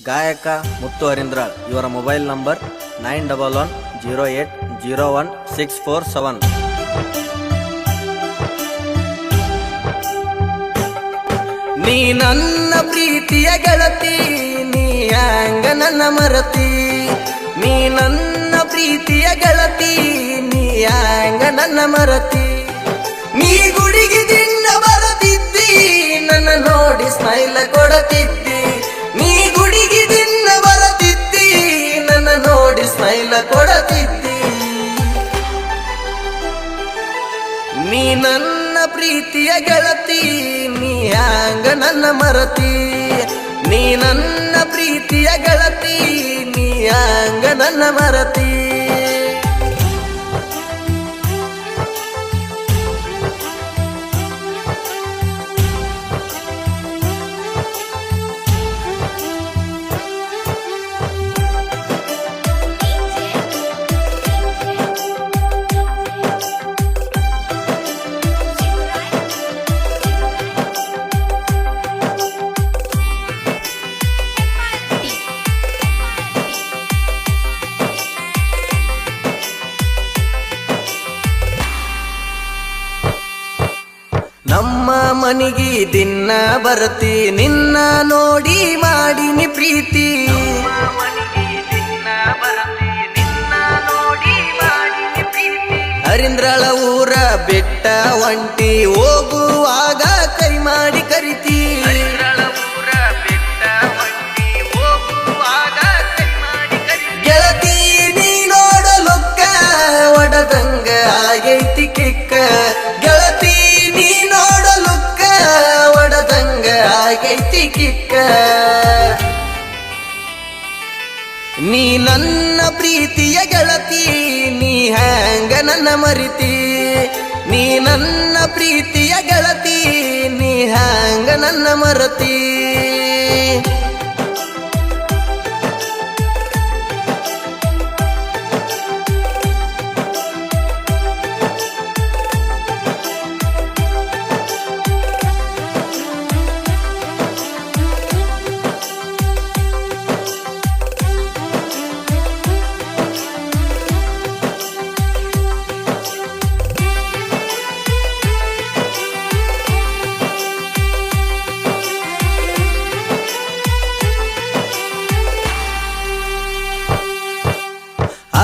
ಗಾಯಕ ಮುತ್ತು ಹರಿಂದ್ರಾಳ್ ಇವರ mobile number 9110801647. ನೀ ನನ್ನ ಪ್ರೀತಿಯ ಗೆಳತಿ, ನೀ ಹ್ಯಾಂಗ ನನ್ನ ಮರತಿ. ನೀ ನನ್ನ ಪ್ರೀತಿಯ ಗೆಳತಿ, ನೀ ಹ್ಯಾಂಗ ನನ್ನ ಮರತಿ. ನೀ ಗುಡಿಗೆ ದಿನ ಬರತಿದ್ದಿ, ನನ್ನ ನೋಡಿ ಸ್ಮೈಲ್ ಕೊಡತಿದ್ದಿ. ನೀ ಗುಡಿಗೆ ದಿನ ಬರತಿದ್ದಿ, ನನ್ನ ನೋಡಿ ಸ್ಮೈಲ್ ಕೊಡತಿದ್ದಿ. ನೀ ನನ್ನ ಪ್ರೀತಿಯ ಗೆಳತಿ, ನೀ ಹ್ಯಾಂಗ ನನ್ನ ಮರತಿ. ನೀ ನನ್ನ ಪ್ರೀತಿಯ ಗೆಳತಿ, ನೀ ಹ್ಯಾಂಗ ನನ್ನ ಮರತಿ. ನಮ್ಮ ಮನಿಗೆ ದಿನ ಬರತಿ, ನಿನ್ನ ನೋಡಿ ಮಾಡಿನಿ ಪ್ರೀತಿ. ಹರಿಂದ್ರಾಳ ಊರ ಬೆಟ್ಟ ಒಂಟಿ, ಹೋಗುವಾಗ ಕೈ ಮಾಡಿ ಕರಿತಿ. ಗೆಳತಿ ನೀ ನೋಡಲುಕ್ಕ ಒಡದಂಗ ಆಗೈತಿ ಕಿಕ್ಕ. ಗೆಳತಿ ನೀ ನೋಡಲುಕ್ಕ ಒಡದಂಗ ಆಗೈತಿ ಕಿಕ್ಕ. ನೀ ನನ್ನ ಪ್ರೀತಿಯ ಗೆಳತಿ, ನೀ ಹ್ಯಾಂಗ ನನ್ನ ಮರಿತಿ. ನೀ ನನ್ನ ಪ್ರೀತಿಯ ಗೆಳತಿ, ನೀ ಹ್ಯಾಂಗ ನನ್ನ ಮರತಿ.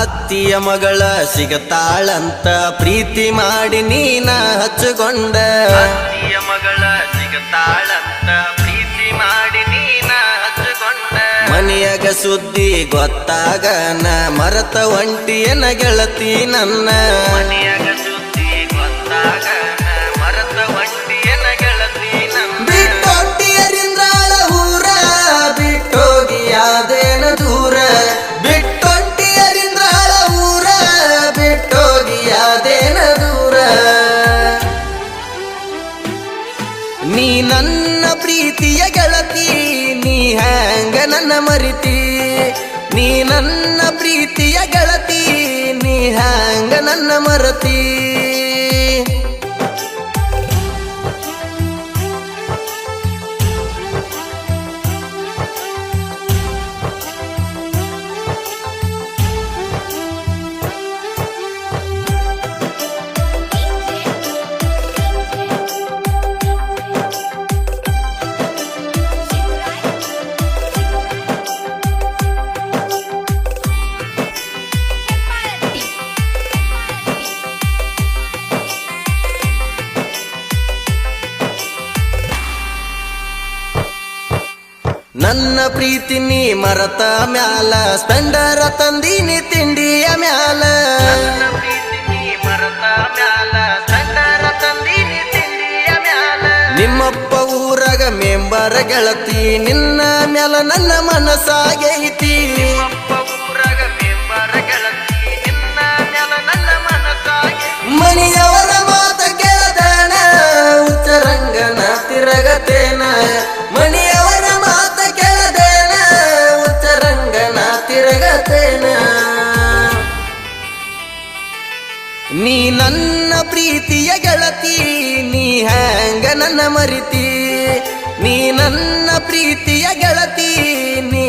ಅತ್ತಿಯ ಮಗಳ ಸಿಗತಾಳಂತ ಪ್ರೀತಿ ಮಾಡಿ ನೀನ ಹಚ್ಚಗೊಂಡ. ಅತ್ತಿಯ ಮಗಳ ಸಿಗತಾಳಂತ ಪ್ರೀತಿ ಮಾಡಿ ನೀನ ಹಚ್ಚಗೊಂಡ. ಮನೆಯಾಗ ಸುದ್ದಿ ಗೊತ್ತಾಗನ ಮರತ ಒಂಟಿಯನ ಗೆಳತಿ ನನ್ನ. ಮನೆಯಾಗ ಸುದ್ದಿ ಗೊತ್ತಾಗನ ಮರತ ಒಂಟಿಯನ ಗೆಳತಿ ನನ್ನ. ಬಿಟ್ಟೊಂಟಿಯರಿಂದಾಳ ಊರ, ಬಿಟ್ಟೋಗಿ ಯಾದೇನ ದೂರ. ನೀ ನನ್ನ ಪ್ರೀತಿಯ ಗೆಳತಿ, ನೀ ಹ್ಯಾಂಗ ನನ್ನ ಮರಿತಿ. ನೀ ನನ್ನ ಪ್ರೀತಿಯ ಗೆಳತಿ, ನೀ ಹ್ಯಾಂಗ ನನ್ನ ಮರತಿ. ನನ್ನ ಪ್ರೀತಿ ನೀ ಮರತ ಮ್ಯಾಲ, ಸ್ಪೆಂಡರ ತಂದೀನಿ ತಿಂಡಿಯ ಮ್ಯಾಲ. ನಿಮ್ಮಪ್ಪ ಊರಾಗ ಮೆಂಬರ ಗೆಳತಿ, ನಿನ್ನ ಮ್ಯಾಲ ನನ್ನ ಮನಸ್ಸಾಗೈತಿ. ಮನೆಯವರ ಮಾತ ಕೇಳದನ, ಉಚ್ಚರಂಗನ ತಿರಗತೇನ. ಮನೆಯವರ ಮಾತ ಕೇಳದೇನ, ಉಚ್ಚರಂಗನ ತಿರಗತೇನ. ನೀ ನನ್ನ ಪ್ರೀತಿಯ ಗೆಳತಿ, ನೀ ಹ್ಯಾಂಗ ನನ್ನ ಮರಿತಿ. ನೀ ನನ್ನ ಪ್ರೀತಿಯ ಗೆಳತಿ, ನೀ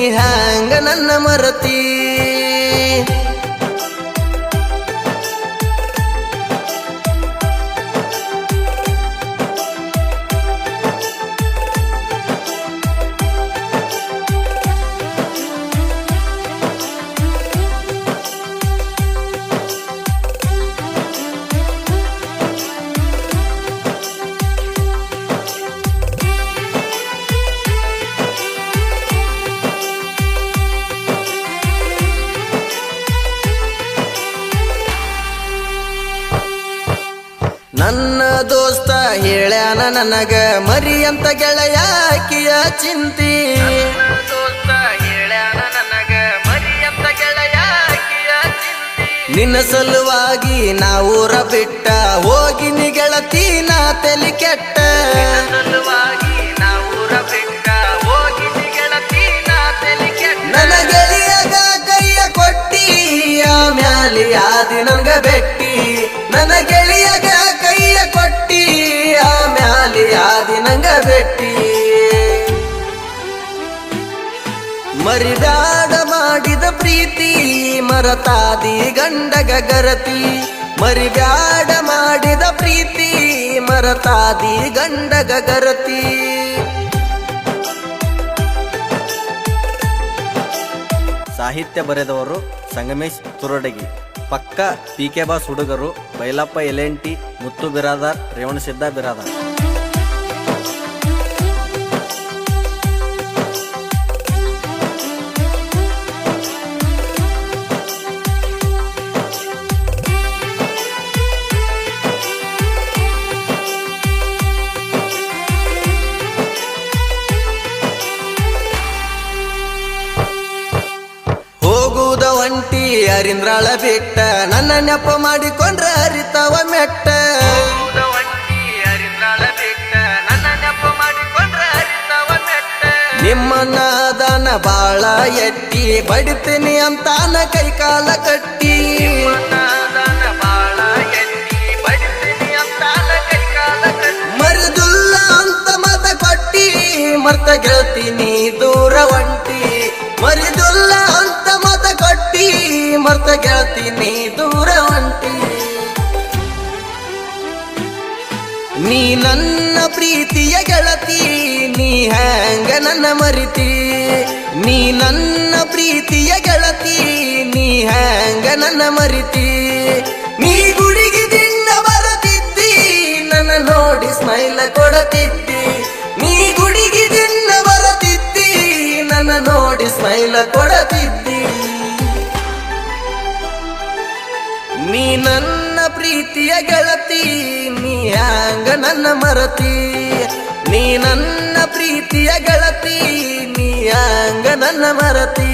ಹೇಳ್ಯಾನ ನನಗ ಮರಿ ಅಂತ ಗೆಳೆಯ ಆಕಿಯ ಚಿಂತಿ ದೋಸ್ತ ಹೇಳ್ಯಾನ ನನಗ ಮರಿ ಅಂತ ಗೆಳೆಯ ಆಕಿಯ ಚಿಂತಿ. ನಿನ್ನ ಸಲುವಾಗಿ ನಾ ಊರ ಬಿಟ್ಟ ಹೋಗಿನಿ ಗೆಳತಿ ನಾ ತಲಿ ಕೆಟ್ಟ ಸಲುವಾಗಿ ನಾ ಊರ ಬಿಟ್ಟ ಹೋಗಿನಿ ಗೆಳತಿ ನಾ ತಲಿ ಕೆಟ್ಟ. ನನ್ನ ಗೆಳೆಯಗ ಕೈಯ ಕೊಟ್ಟಿ ಆಮ್ಯಾಲಿ ಆದಿ ನಂಗ ಬೆಟ್ಟಿ ನನ್ನ ಗೆಳೆಯಗ ಕೈಯ ಕೊಟ್ಟಿ ಆಮ್ಯಾಲಿ ಆದಿ ನಂಗ ಬೆಟ್ಟಿ ಮರಿದಾಡ ಮಾಡಿದ ಪ್ರೀತಿ ಮರತಾದಿ ಗಂಡಗ ಗರತಿ ಮರಿಬ್ಯಾಡ ಮಾಡಿದ ಪ್ರೀತಿ ಮರತಾದಿ ಗಂಡಗ ಗರತಿ ಸಾಹಿತ್ಯ ಬರೆದವರು ಸಂಗಮೇಶ್ ತುರಡಗಿ. ಪಕ್ಕ PK ಬಾಸ್ ಹುಡುಗರು ಬೈಲಪ್ಪ ಎಲೆಂಟಿ, ಮುತ್ತು ಬಿರಾದಾರ್, ರೇವಣಸಿದ್ದ ಬಿರಾದಾರ್. ಹೋಗುವುದ ಒಂಟಿ ಅರಿಂದ್ರಾಳ ಬಿಟ್ಟ ನನ್ನ ನೆಪ ಮಾಡಿಕೊಂಡ್ರ ಅರಿತವ ಮೆಟ್ಟ ಹೋಗುದ ಒಂಟಿ ಅರಿಂದ್ರಾಳ ಬಿಟ್ಟ ನನ್ನ ನೆಪ ಮಾಡಿಕೊಂಡ್ರ ಅರಿತವ ಮೆಟ್ಟ. ನಿಮ್ಮನ್ನ ದಾನ ಬಾಳ ಎಟ್ಟಿ ಬಡಿತೀನಿ ಅಂತಾನ ಕೈ ಕಾಲ ಕಟ್ಟಿ ಮನದಾನ ಬಾಳ ಎತ್ತಿ ಬಡಿತೀನಿ ಅಂತಾನ ಕೈಕಾಲ ಕಟ್ಟಿ. ಮರಿದುಲ್ಲ ಅಂತ ಮತ ಕೊಟ್ಟಿ ಮರ್ತ ಗೆಳ್ತೀನಿ ದೂರ ಒಂಟಿ ಮರಿದುಲ್ಲ ಅಂತ ಮತ ಕೊಟ್ಟಿ ಮರ್ತ ಗೆಳ್ತೀನಿ ದೂರ ಒಂಟಿ ನೀ ನನ್ನ ಪ್ರೀತಿಯ ಗೆಳತಿ ನೀ ಹ್ಯಾಂಗ ನನ್ನ ಮರಿತಿ ನೀ ನನ್ನ ಪ್ರೀತಿಯ ಗೆಳತಿ ನೀ ಹ್ಯಾಂಗ ನನ್ನ ಮರಿತಿ ನೀ ಗುಡಿಗೆ ದಿನ ಬರತಿದ್ದಿ ನನ್ನ ನೋಡಿ ಸ್ಮೈಲ ಕೊಡತಿದ್ದಿ ನೀ ಗುಡಿಗೆ ದಿನ ಬರತಿದ್ದಿ ನನ್ನ ನೋಡಿ ಸ್ಮೈಲ ಕೊಡತಿದ್ದಿ ನೀ ನನ್ನ ಪ್ರೀತಿಯ ಗೆಳತಿ ನೀ ಹ್ಯಾಂಗ ನನ್ನ ಮರತಿ ನೀ ನನ್ನ ಪ್ರೀತಿಯ ಗೆಳತಿ ನೀ ಹ್ಯಾಂಗ ನನ್ನ ಮರತಿ